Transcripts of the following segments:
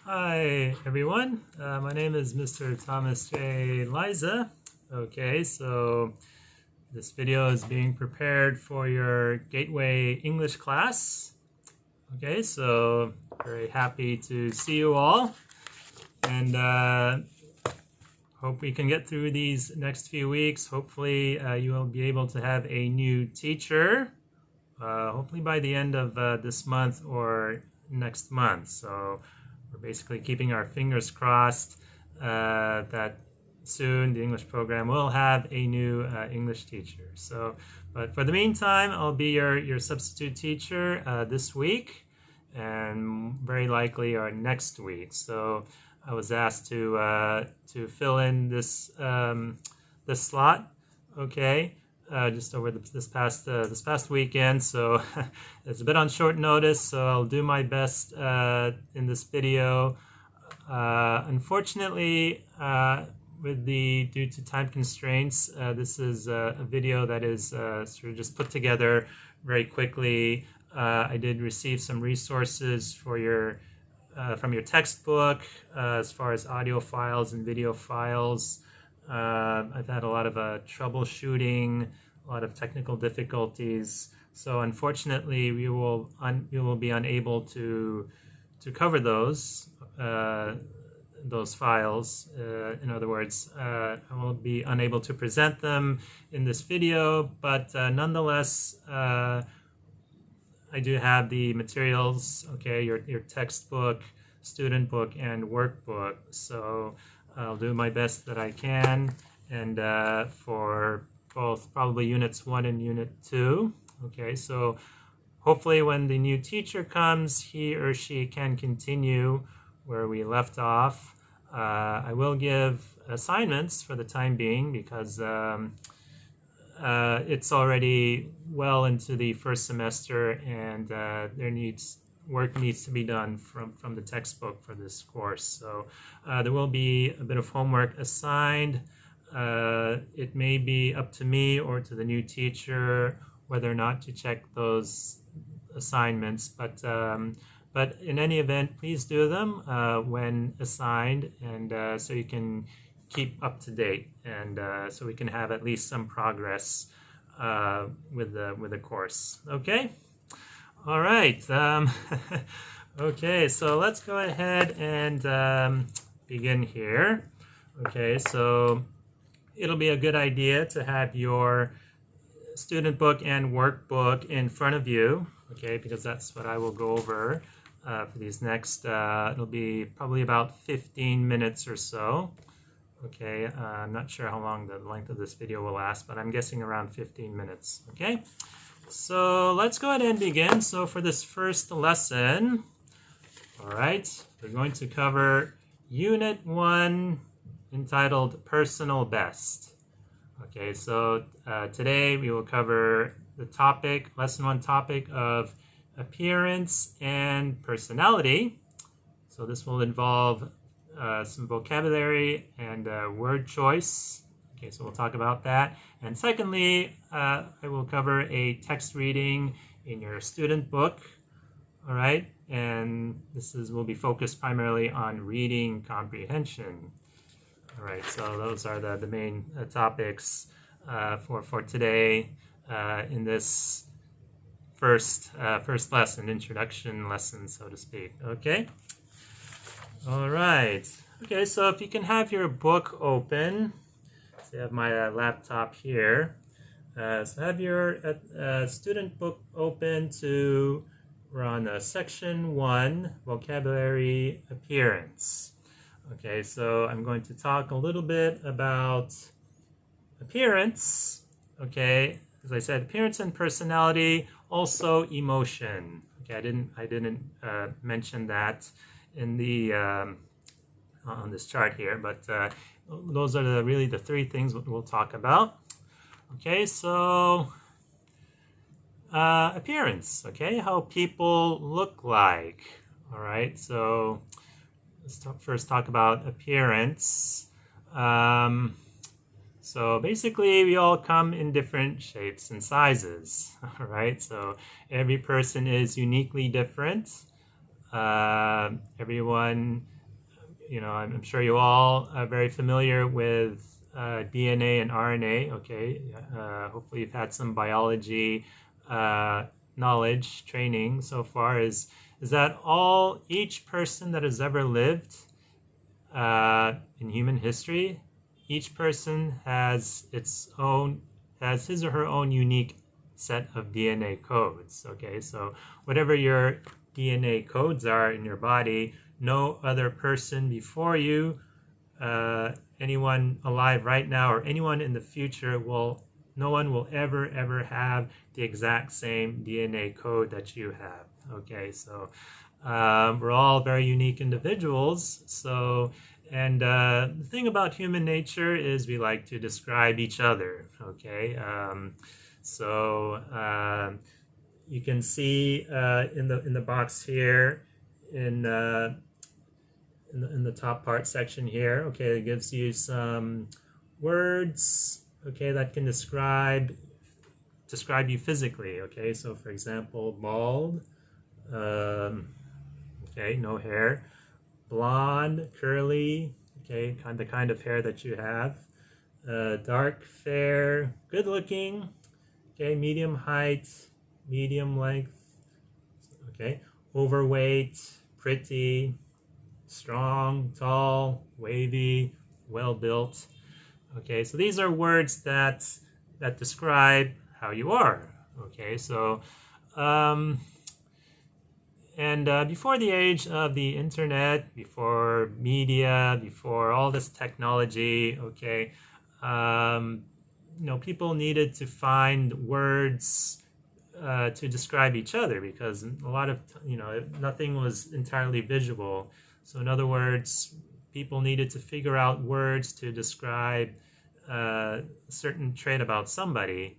Hi everyone, my name is Mr. Thomas J. Liza. Okay, so this video is being prepared for your Gateway English class. Okay, so very happy to see you all, and hope we can get through these next few weeks. Hopefully you will be able to have a new teacher, hopefully by the end of this month or next month. So we're basically keeping our fingers crossed that soon the English program will have a new English teacher. So, but for the meantime, I'll be your substitute teacher this week and very likely our next week. So I was asked to fill in this slot, okay, just over this past weekend. So it's a bit on short notice. So I'll do my best in this video. Unfortunately, due to time constraints, this is a video that is sort of just put together very quickly. I did receive some resources for your from your textbook as far as audio files and video files. I've had a lot of troubleshooting, a lot of technical difficulties. So unfortunately, you will be unable to cover those files. In other words, I will be unable to present them in this video, but nonetheless, I do have the materials, okay, your textbook, student book, and workbook. So I'll do my best that I can, and for both probably Units 1 and Unit 2. Okay, so hopefully when the new teacher comes, he or she can continue where we left off. I will give assignments for the time being because it's already well into the first semester, and work needs to be done from the textbook for this course. So there will be a bit of homework assigned. It may be up to me or to the new teacher whether or not to check those assignments, but in any event, please do them when assigned, and so you can keep up to date, and so we can have at least some progress with the course. Okay. All right. Okay, so let's go ahead and begin here. Okay, so it'll be a good idea to have your student book and workbook in front of you, okay, because that's what I will go over for these next, it'll be probably about 15 minutes or so. Okay, I'm not sure how long the length of this video will last, but I'm guessing around 15 minutes, okay? So let's go ahead and begin. So for this first lesson, all right, we're going to cover Unit 1 entitled Personal Best. Okay, so today we will cover the topic, Lesson 1 topic of appearance and personality. So this will involve some vocabulary and word choice. Okay, so we'll talk about that. And secondly, I will cover a text reading in your student book. All right, and will be focused primarily on reading comprehension. All right, so those are the main topics for today in this first lesson, introduction lesson, so to speak. Okay. All right. Okay, so if you can have your book open, so I have my laptop here. So have your student book open to, we're on section 1, vocabulary appearance. Okay, so I'm going to talk a little bit about appearance. Okay, as I said, appearance and personality, also emotion. Okay, I didn't mention that in the on this chart here, but those are really the three things we'll talk about. Okay, so appearance. Okay, how people look like. All right, so let's first talk about appearance. So basically, we all come in different shapes and sizes. All right, so every person is uniquely different. Everyone I'm sure you all are very familiar with DNA and RNA. Okay, hopefully you've had some biology knowledge training so far. Is that each person that has ever lived in human history, each person has his or her own unique set of DNA codes. Okay, so whatever your DNA codes are in your body, no other person before you, anyone alive right now or anyone in the future no one will ever have the exact same DNA code that you have. Okay, so we're all very unique individuals. So, and the thing about human nature is we like to describe each other. Okay, you can see in the box here in the top part section here. Okay, it gives you some words. Okay, that can describe you physically. Okay, so for example, bald. Okay, no hair. Blonde, curly. Okay, the kind of hair that you have. Dark, fair, good looking. Okay, medium height, medium length. Okay, overweight, pretty, strong, tall, wavy, well built. Okay, so these are words that describe how you are. Okay, so before the age of the internet, before media, before all this technology, okay, people needed to find words to describe each other because a lot of nothing was entirely visual. So in other words, people needed to figure out words to describe a certain trait about somebody,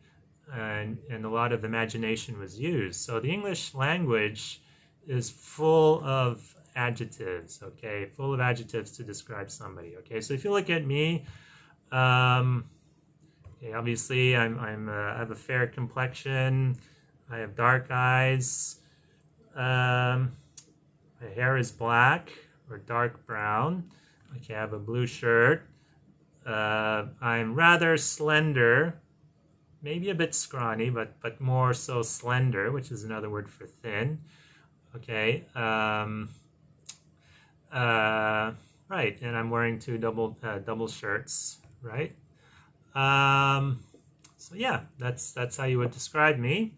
and a lot of imagination was used. So the English language is full of adjectives, okay, full of adjectives to describe somebody. Okay, so if you look at me, okay, obviously I have a fair complexion, I have dark eyes, my hair is black or dark brown. Okay, I have a blue shirt. I'm rather slender, maybe a bit scrawny, but more so slender, which is another word for thin. Okay. Right, and I'm wearing two double shirts. Right. So yeah, that's how you would describe me.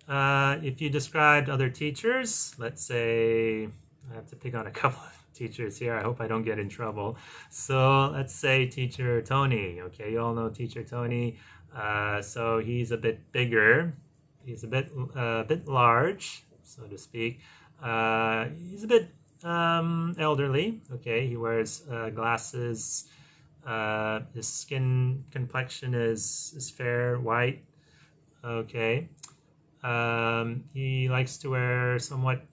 If you described other teachers, let's say I have to pick on a couple of teachers here. I hope I don't get in trouble. So let's say Teacher Tony. Okay, you all know Teacher Tony. So he's a bit bigger. He's a bit large, so to speak. He's a bit elderly. Okay, he wears glasses. His skin complexion is fair white. Okay. He likes to wear somewhat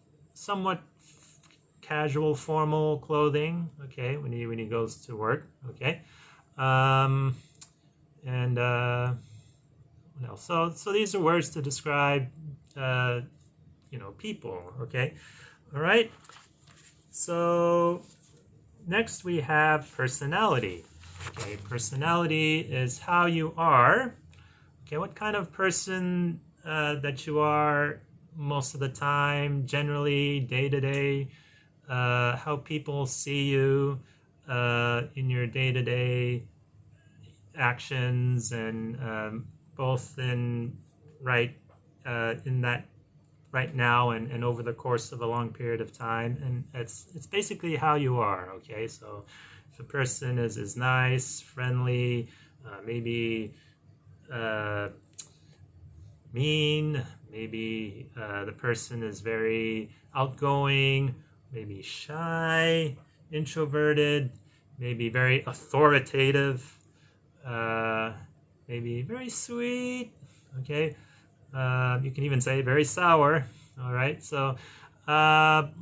casual, formal clothing. Okay, when he goes to work. Okay, and what else? So these are words to describe, people. Okay, all right. So next we have personality. Okay, personality is how you are. Okay, what kind of person that you are most of the time, generally, day to day, how people see you in your day-to-day actions, and both in that right now and over the course of a long period of time. And it's basically how you are. Okay, so if a person is nice, friendly, maybe mean, maybe the person is very outgoing, maybe shy, introverted, maybe very authoritative, maybe very sweet. Okay, you can even say very sour. All right, so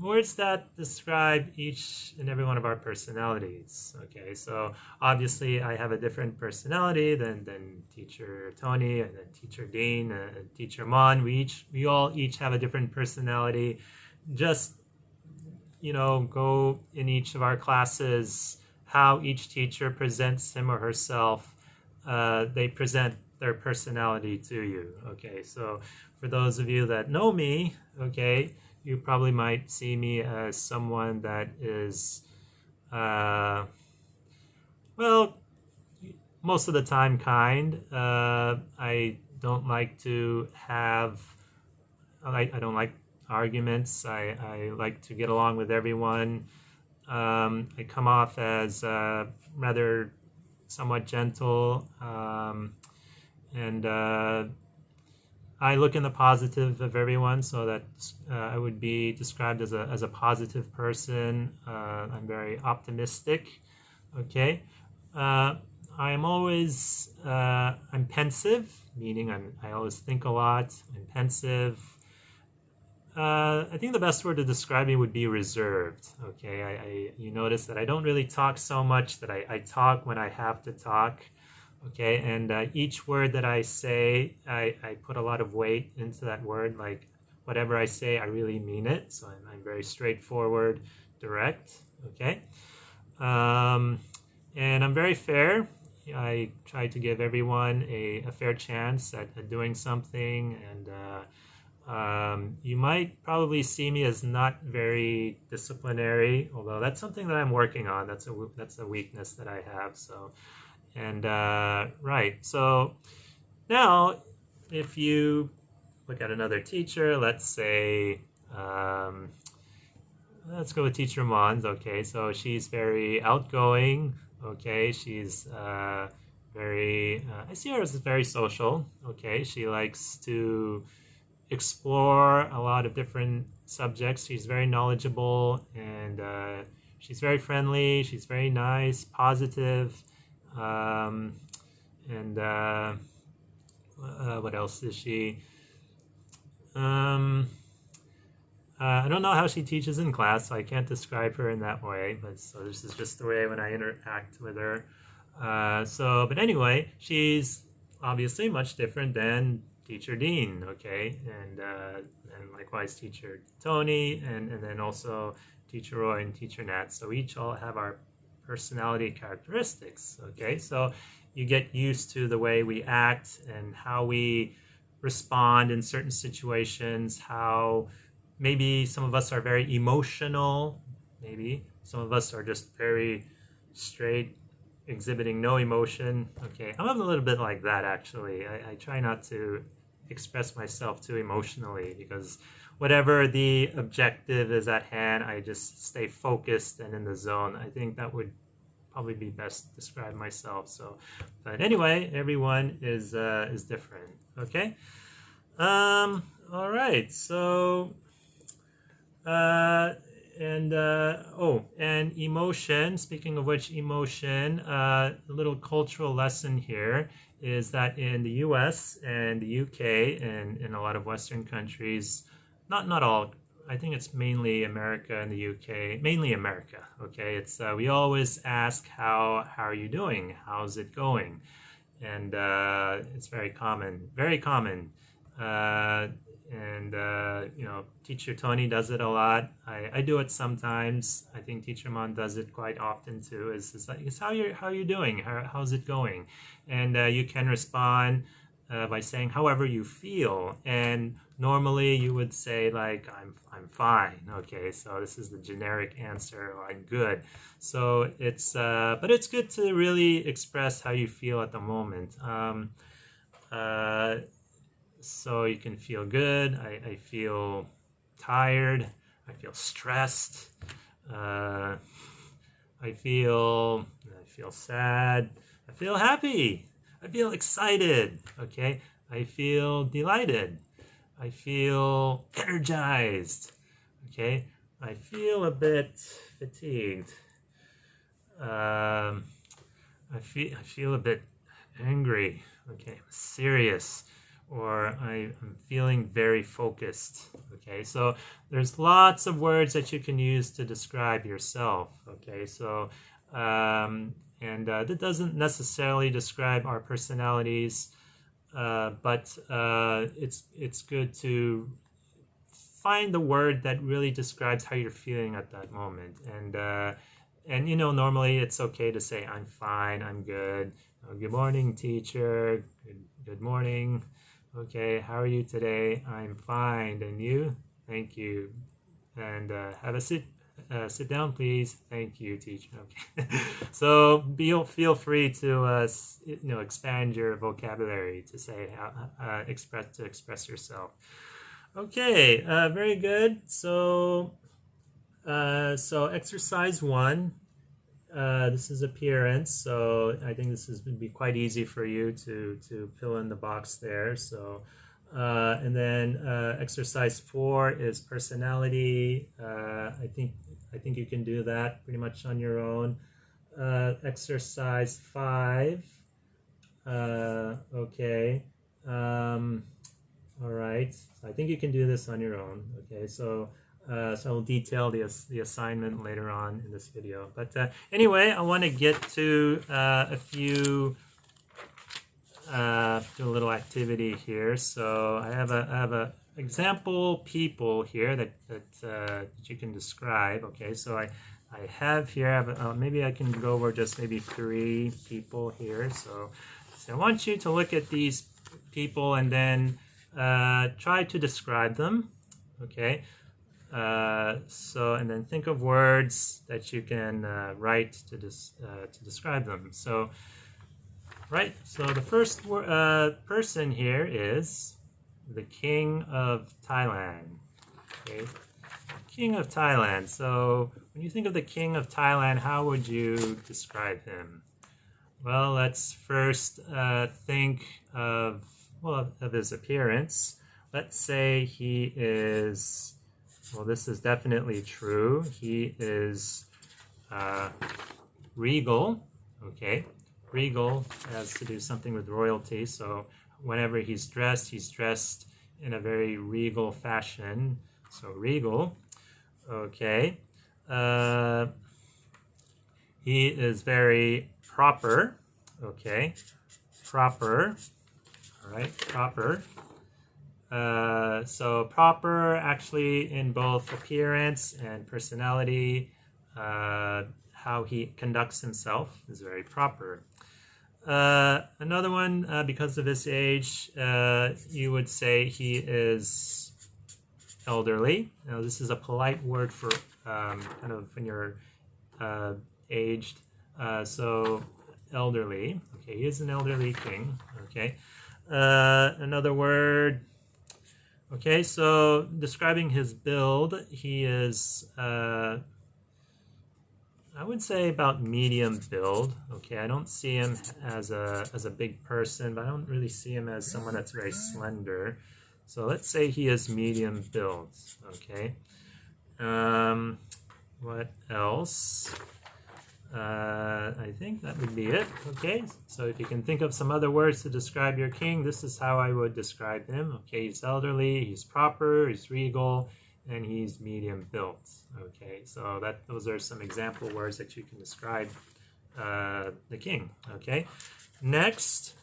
words that describe each and every one of our personalities. Okay, so obviously I have a different personality than Teacher Tony and then Teacher Dean and Teacher Mon. We all each have a different personality, just go in each of our classes how each teacher presents him or herself. They present their personality to you. Okay, so for those of you that know me, okay, you probably might see me as someone that is, well, most of the time kind. I don't like to have, I don't like arguments. I like to get along with everyone. I come off as rather somewhat gentle, and I look in the positive of everyone, so that I would be described as a positive person. I'm very optimistic. Okay. I am always I'm pensive, meaning I always think a lot. I'm pensive. I think the best word to describe me would be reserved. Okay, you notice that I don't really talk so much, that I talk when I have to talk. Okay, and each word that I say, I put a lot of weight into that word. Like whatever I say, I really mean it. So I'm very straightforward, direct. Okay, and I'm very fair. I try to give everyone a fair chance at doing something, and you might probably see me as not very disciplinary, although that's something that I'm working on. That's a weakness that I have. So, and right. So now, if you look at another teacher, let's say, let's go with Teacher Mons. Okay, so she's very outgoing. Okay, she's very. I see her as very social. Okay, she likes to explore a lot of different subjects. She's very knowledgeable, and she's very friendly. She's very nice, positive, and what else is she? I don't know how she teaches in class, so I can't describe her in that way. But so this is just the way when I interact with her. But anyway, she's obviously much different than Teacher Dean, okay, and likewise Teacher Tony, and then also Teacher Roy and Teacher Nat. So each all have our personality characteristics, okay. So you get used to the way we act and how we respond in certain situations. How maybe some of us are very emotional. Maybe some of us are just very straight, exhibiting no emotion. Okay, I'm a little bit like that actually. I try not to express myself too emotionally, because whatever the objective is at hand, I just stay focused and in the zone. I think that would probably be best to describe myself. So, but anyway, everyone is different. Okay. All right. So, and emotion. Speaking of which, emotion. A little cultural lesson here is that in the U.S. and the U.K. and in a lot of Western countries, not all. I think it's mainly America and the UK, mainly America. Okay, it's we always ask how are you doing? How's it going? And it's very common, very common. Teacher Tony does it a lot. I do it sometimes. I think Teacher Mon does it quite often too. Is how you doing? How's it going? And you can respond by saying however you feel. And normally you would say like I'm fine. Okay, so this is the generic answer. Or, I'm good. So it's but it's good to really express how you feel at the moment. So you can feel good. I feel tired. I feel stressed. I feel sad. I feel happy. I feel excited. Okay. I feel delighted. I feel energized. Okay. I feel a bit fatigued. I feel a bit angry. Okay. I'm serious. Or I'm feeling very focused. Okay, so there's lots of words that you can use to describe yourself. Okay, so that doesn't necessarily describe our personalities, but it's good to find the word that really describes how you're feeling at that moment. And you know, normally it's okay to say, I'm fine, I'm good. Good morning, teacher. Good morning. Okay, how are you today? I'm fine. And you? Thank you. And have a sit. Sit down, please. Thank you, teacher. Okay. So feel free to expand your vocabulary to say express yourself. Okay, very good. So exercise 1. This is appearance, so I think this is going to be quite easy for you to fill in the box there. So, and then exercise 4 is personality. I think you can do that pretty much on your own. Exercise 5. Okay. All right. So I think you can do this on your own. Okay. So I'll detail the assignment later on in this video. But anyway, I want to get to a few do a little activity here. So I have a example people here that you can describe. Okay. So I have here. Maybe I can go over just maybe 3 people here. So I want you to look at these people and then try to describe them. Okay. And then think of words that you can write to describe them. So, right. So the first person here is the King of Thailand. Okay, King of Thailand. So when you think of the King of Thailand, how would you describe him? Well, let's first think of his appearance. Let's say he is. Well, this is definitely true. He is regal. Okay, regal has to do something with royalty. So whenever he's dressed in a very regal fashion. So regal. Okay. He is very proper. Okay. Proper. All right. Proper. So proper actually in both appearance and personality, how he conducts himself is very proper. Another one, because of his age, you would say he is elderly. Now, this is a polite word for kind of when you're aged. So elderly. Okay, he is an elderly king. Okay. Another word. Okay, so describing his build, he is, I would say about medium build. Okay, I don't see him as a big person, but I don't really see him as someone that's very slender. So let's say he is medium build. Okay. What else? I think that would be it. Okay, so if you can think of some other words to describe your king, this is how I would describe him. Okay, he's elderly, he's proper, he's regal, and he's medium built. Okay, so those are some example words that you can describe the king. Okay, next.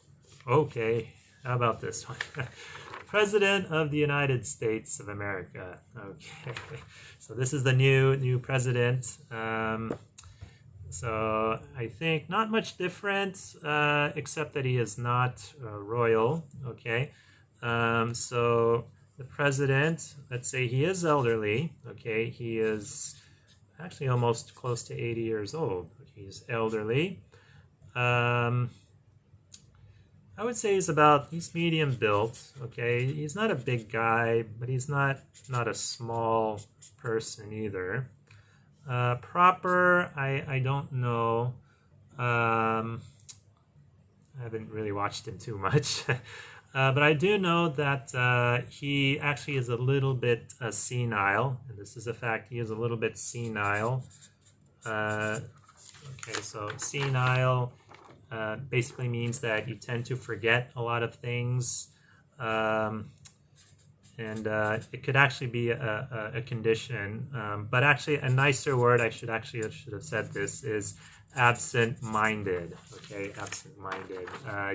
Okay, how about this one? President of the United States of America. Okay, so this is the new president. So I think not much different, except that he is not royal. Okay, so the president, let's say he is elderly. Okay, he is actually almost close to 80 years old. He's elderly. I would say he's medium built. Okay, he's not a big guy, but he's not a small person either. Proper, I don't know. I haven't really watched him too much. But I do know that he actually is a little bit senile. And this is a fact. He is a little bit senile. Okay, so senile basically means that you tend to forget a lot of things. And it could actually be a condition, but actually a nicer word, I should have said this, is absent-minded. Okay, absent-minded.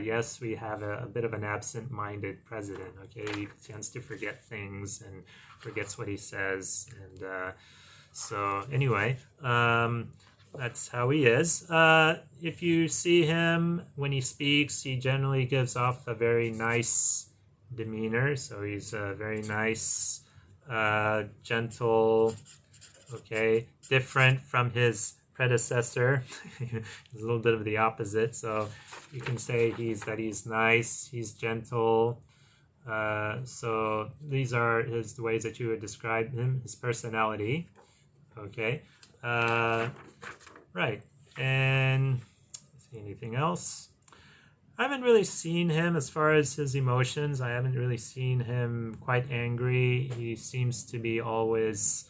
Yes, we have a bit of an absent-minded president. Okay, he tends to forget things and forgets what he says. And so anyway, that's how he is. If you see him when he speaks, he generally gives off a very nice demeanor. So he's a very nice, gentle, okay, different from his predecessor. He's a little bit of the opposite. So you can say he's nice, he's gentle. So these are the ways that you would describe him, his personality. Okay. Right. And see anything else? I haven't really seen him as far as his emotions. I haven't really seen him quite angry. He seems to be always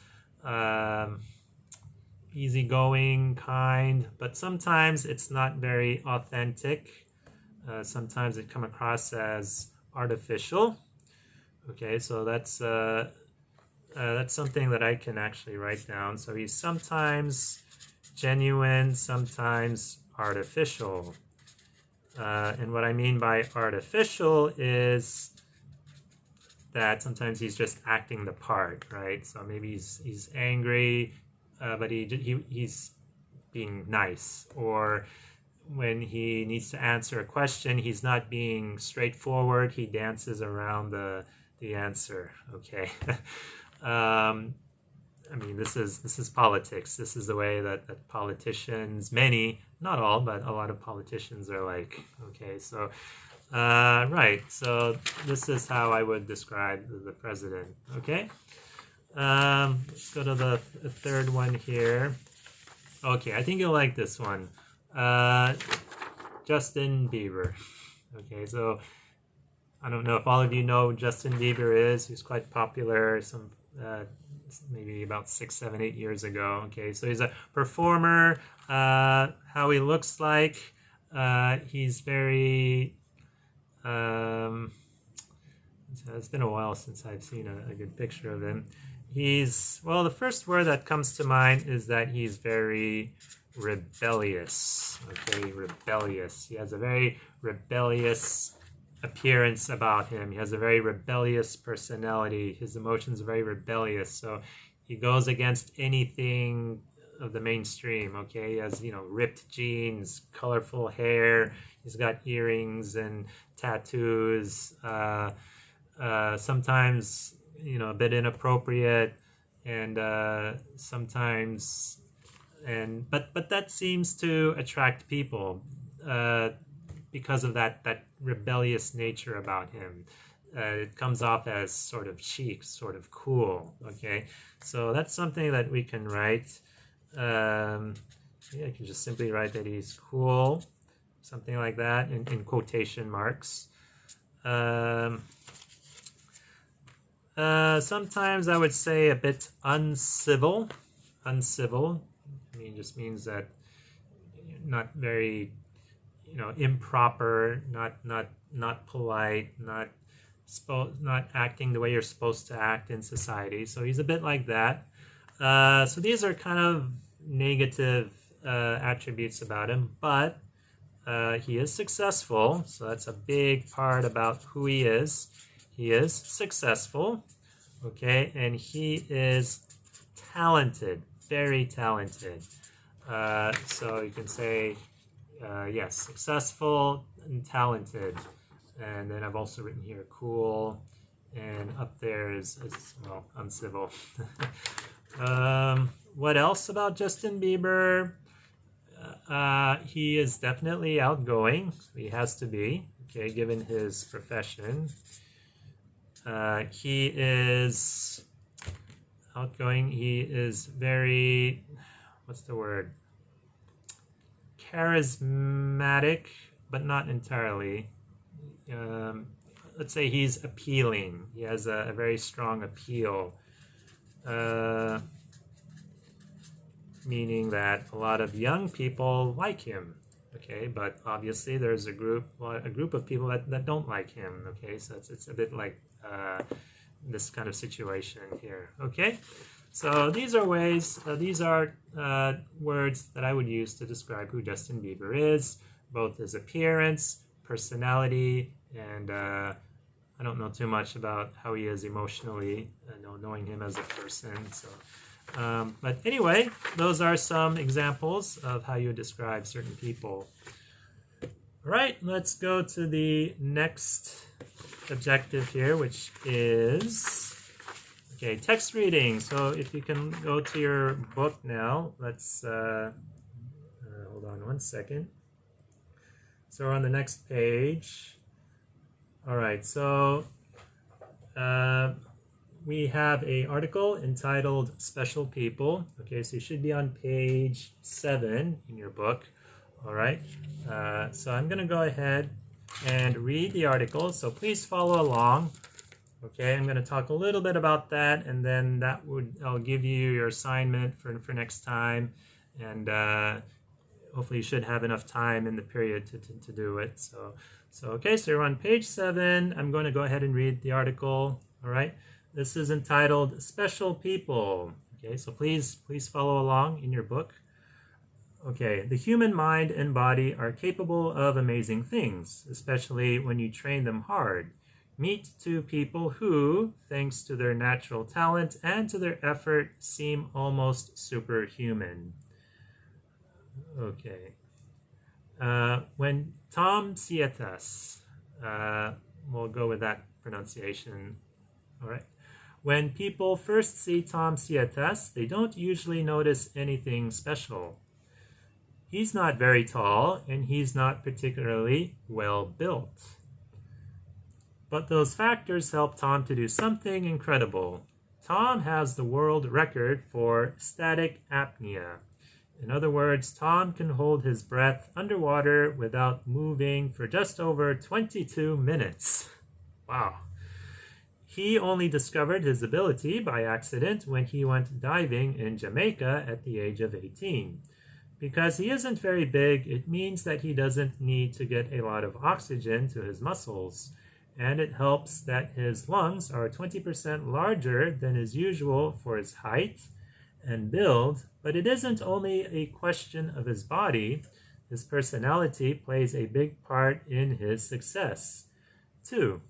easygoing, kind, but sometimes it's not very authentic. Sometimes it come across as artificial. Okay, so that's something that I can actually write down. So he's sometimes genuine, sometimes artificial. And what I mean by artificial is that sometimes he's just acting the part, right? So maybe he's angry, but he's being nice. Or when he needs to answer a question, he's not being straightforward. He dances around the answer. Okay. I mean, this is politics. This is the way that politicians, many, not all, but a lot of politicians are like. Okay, so right. So this is how I would describe the president. Okay. Let's go to the third one here. Okay, I think you'll like this one. Justin Bieber. Okay, so I don't know if all of you know who Justin Bieber is. He's quite popular. Maybe about 6, 7, 8 years ago. Okay, so he's a performer. How he looks like, he's very. It's been a while since I've seen a good picture of him. Well, the first word that comes to mind is that he's very rebellious. Okay, rebellious. He has a very rebellious appearance about him. He has a very rebellious personality. His emotions are very rebellious. So he goes against anything of the mainstream. Okay, he has, ripped jeans, colorful hair. He's got earrings and tattoos. Sometimes, a bit inappropriate, and sometimes, but that seems to attract people. Because of that rebellious nature about him. It comes off as sort of chic, sort of cool. Okay, so that's something that we can write. I can just simply write that he's cool, something like that, in quotation marks. Sometimes I would say a bit uncivil. Uncivil, just means that not very, improper, not polite, not acting the way you're supposed to act in society. So he's a bit like that. So these are kind of negative attributes about him, but he is successful. So that's a big part about who he is. He is successful, okay, and he is talented, very talented. So you can say, yes, successful and talented. And then I've also written here cool, and up there is well, uncivil. What else about Justin Bieber? He is definitely outgoing. He has to be, okay, given his profession. He is outgoing. He is very, what's the word? Charismatic, but not entirely. Let's say he's appealing. He has a very strong appeal, meaning that a lot of young people like him. Okay, but obviously there's a group of people that don't like him. Okay, so it's a bit like this kind of situation here. Okay, So these are ways, these are words that I would use to describe who Justin Bieber is, both his appearance, personality, and I don't know too much about how he is emotionally, knowing him as a person. So, but anyway, those are some examples of how you describe certain people. All right, let's go to the next objective here, which is, okay, text reading. So if you can go to your book now, let's, hold on one second. So we're on the next page. All right, so we have an article entitled Special People. Okay, so you should be on page 7 in your book. All right, so I'm going to go ahead and read the article, so please follow along. Okay, I'm going to talk a little bit about that, and then I'll give you your assignment for next time, and hopefully you should have enough time in the period to do it. So okay, so you're on page 7. I'm going to go ahead and read the article. All right, this is entitled Special People. Okay, so please follow along in your book. Okay, the human mind and body are capable of amazing things, especially when you train them hard. Meet two people who, thanks to their natural talent and to their effort, seem almost superhuman. Okay. When Tom Sietas, we'll go with that pronunciation. All right. When people first see Tom Sietas, they don't usually notice anything special. He's not very tall, and he's not particularly well built. But those factors help Tom to do something incredible. Tom has the world record for static apnea. In other words, Tom can hold his breath underwater without moving for just over 22 minutes. Wow. He only discovered his ability by accident when he went diving in Jamaica at the age of 18. Because he isn't very big, it means that he doesn't need to get a lot of oxygen to his muscles. And it helps that his lungs are 20% larger than is usual for his height and build, but it isn't only a question of his body. His personality plays a big part in his success. 2.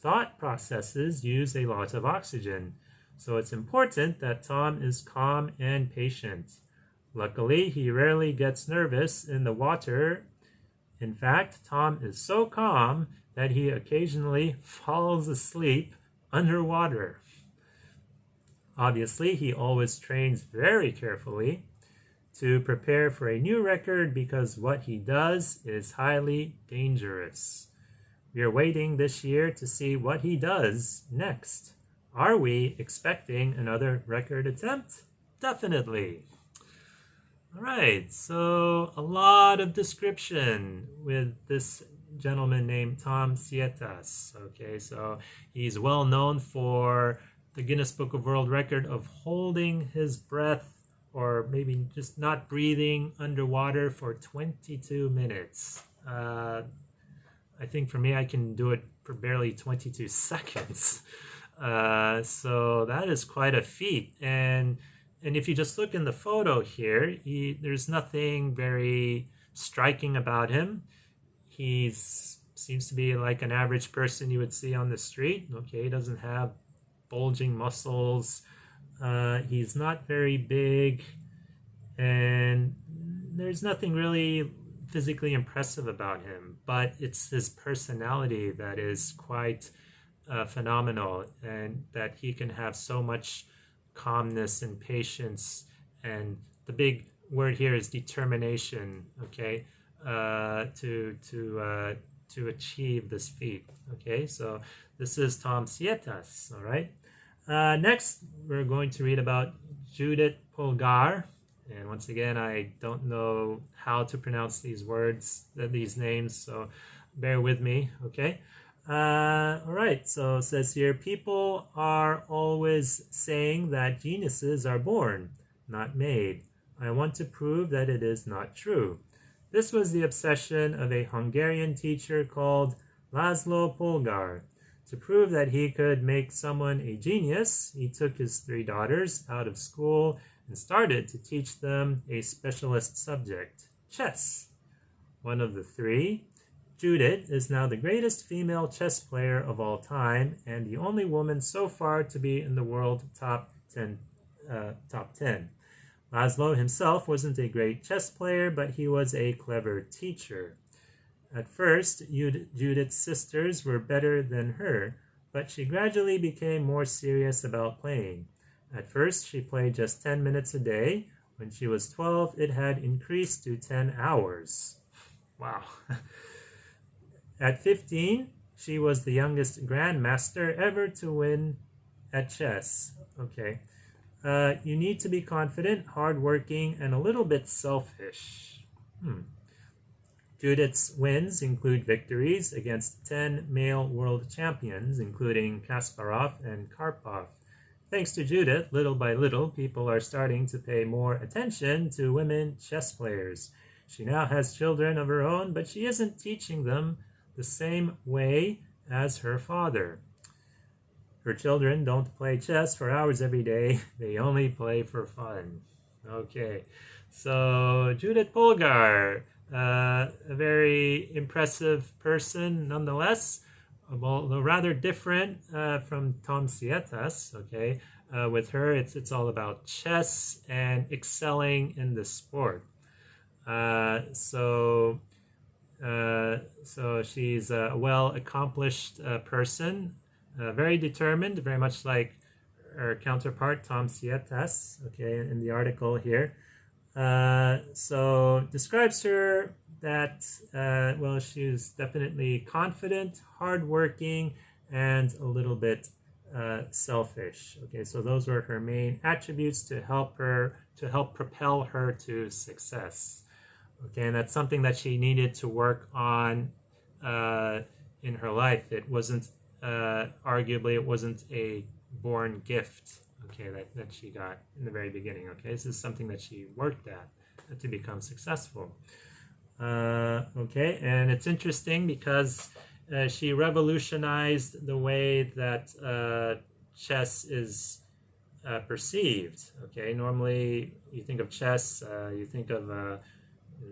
Thought processes use a lot of oxygen, so it's important that Tom is calm and patient. Luckily, he rarely gets nervous in the water. In fact, Tom is so calm that he occasionally falls asleep underwater. Obviously, he always trains very carefully to prepare for a new record because what he does is highly dangerous. We are waiting this year to see what he does next. Are we expecting another record attempt? Definitely. All right, so a lot of description with this gentleman named Tom Sietas. Okay, so he's well known for the Guinness Book of World Record of holding his breath, or maybe just not breathing underwater for 22 minutes. I think for me, I can do it for barely 22 seconds. So that is quite a feat. And if you just look in the photo here, there's nothing very striking about him. He seems to be like an average person you would see on the street. Okay, he doesn't have bulging muscles. He's not very big, and there's nothing really physically impressive about him, but it's his personality that is quite phenomenal, and that he can have so much calmness and patience, and the big word here is determination, okay, to achieve this feat. Okay, so this is Tom Sietas. All right, next we're going to read about Judith Polgar, and once again I don't know how to pronounce these words, these names, so bear with me. Okay. All right, so it says here, people are always saying that geniuses are born, not made. I want to prove that it is not true. This was the obsession of a Hungarian teacher called Laszlo Polgar. To prove that he could make someone a genius, he took his 3 daughters out of school and started to teach them a specialist subject, chess. One of the 3, Judith, is now the greatest female chess player of all time and the only woman so far to be in the world top 10. Laszlo himself wasn't a great chess player, but he was a clever teacher. At first, Judith's sisters were better than her, but she gradually became more serious about playing. At first, she played just 10 minutes a day. When she was 12, it had increased to 10 hours. Wow. At 15, she was the youngest grandmaster ever to win at chess. Okay. You need to be confident, hardworking, and a little bit selfish. Judith's wins include victories against 10 male world champions, including Kasparov and Karpov. Thanks to Judith, little by little, people are starting to pay more attention to women chess players. She now has children of her own, but she isn't teaching them the same way as her father. Her children don't play chess for hours every day. They only play for fun. Okay, so Judith Polgar, a very impressive person nonetheless, although rather different from Tom Sietas. Okay, with her it's all about chess and excelling in the sport. So she's a well-accomplished person, very determined, very much like her counterpart Tom Sietas. Okay, in the article here. So describes her that, well, she's definitely confident, hardworking, and a little bit selfish. Okay, so those were her main attributes to help propel her to success. Okay, and that's something that she needed to work on in her life. It wasn't, arguably, it wasn't a born gift. Okay, that she got in the very beginning. Okay, this is something that she worked at to become successful. Okay, and it's interesting because she revolutionized the way that chess is perceived. Okay, normally you think of chess, you think of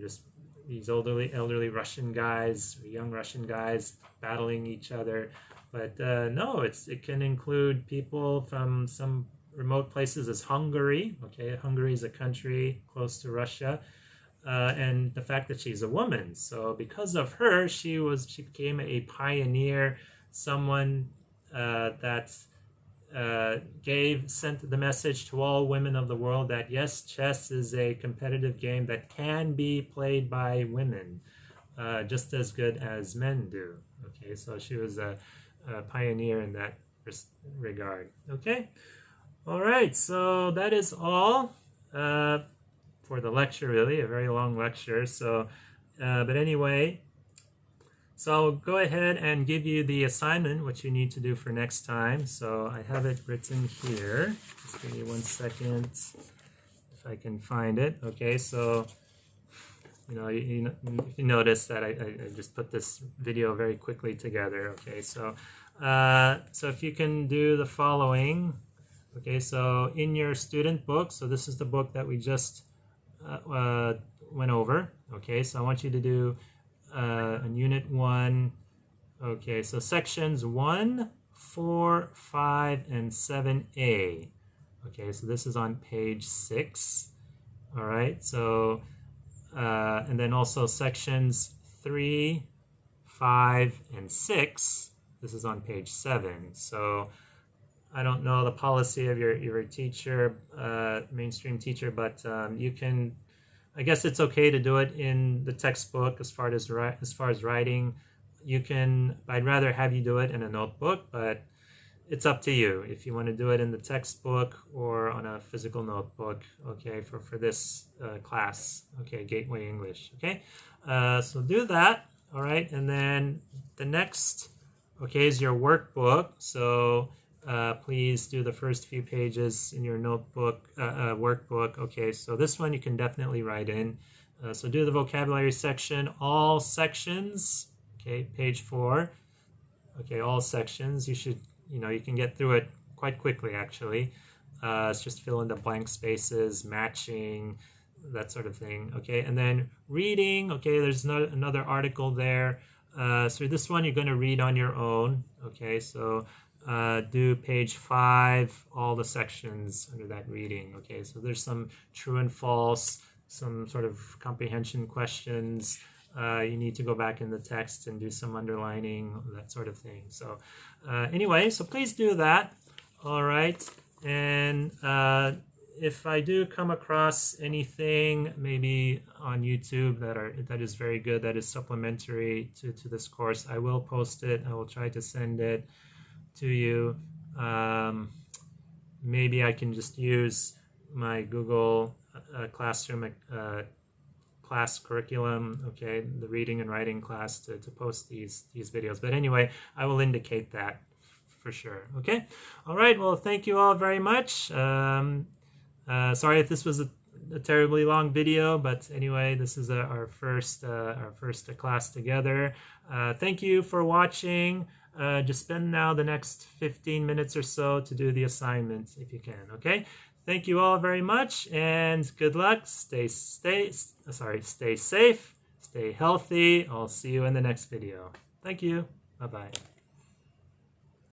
just these elderly Russian guys, young Russian guys battling each other. But no, it can include people from some remote places as Hungary. Okay, Hungary is a country close to Russia, and the fact that she's a woman. So because of her, she became a pioneer, someone that sent the message to all women of the world that yes, chess is a competitive game that can be played by women just as good as men do. Okay, so she was a pioneer in that regard. Okay. All right, so that is all for the lecture, really, a very long lecture. So, but anyway, so I'll go ahead and give you the assignment, what you need to do for next time. So I have it written here. Just give me 1 second if I can find it. Okay, so, you notice that I just put this video very quickly together. Okay, so if you can do the following. Okay, so in your student book, so this is the book that we just went over. Okay, so I want you to do in Unit 1. Okay, so sections 1, 4, 5, and 7a. Okay, so this is on page 6. All right, so and then also sections 3, 5, and 6. This is on page 7. So I don't know the policy of your teacher, mainstream teacher, but you can, I guess it's okay to do it in the textbook as far as writing. You can, I'd rather have you do it in a notebook, but it's up to you if you want to do it in the textbook or on a physical notebook, okay, for this class, okay, Gateway English, okay? So do that, all right, and then the next, okay, is your workbook. So please do the first few pages in your notebook, workbook. Okay, so this one you can definitely write in. So do the vocabulary section, all sections, okay, page 4. Okay, all sections. You should, you can get through it quite quickly actually. It's just fill in the blank spaces, matching, that sort of thing. Okay, and then reading. Okay, there's another article there. So this one you're going to read on your own. Okay, so do page 5, all the sections under that reading. Okay, so there's some true and false, some sort of comprehension questions. You need to go back in the text and do some underlining, that sort of thing. So anyway, so please do that. All right. And if I do come across anything maybe on YouTube that is very good, that is supplementary to this course, I will post it. I will try to send it to you. Maybe I can just use my Google Classroom class curriculum, okay, the reading and writing class to post these videos. But anyway, I will indicate that for sure. Okay. All right. Well, thank you all very much. Sorry if this was a terribly long video, but anyway, this is our first class together. Thank you for watching. Just spend now the next 15 minutes or so to do the assignment if you can. Okay. Thank you all very much, and good luck. Stay safe, stay healthy. I'll see you in the next video. Thank you. Bye-bye.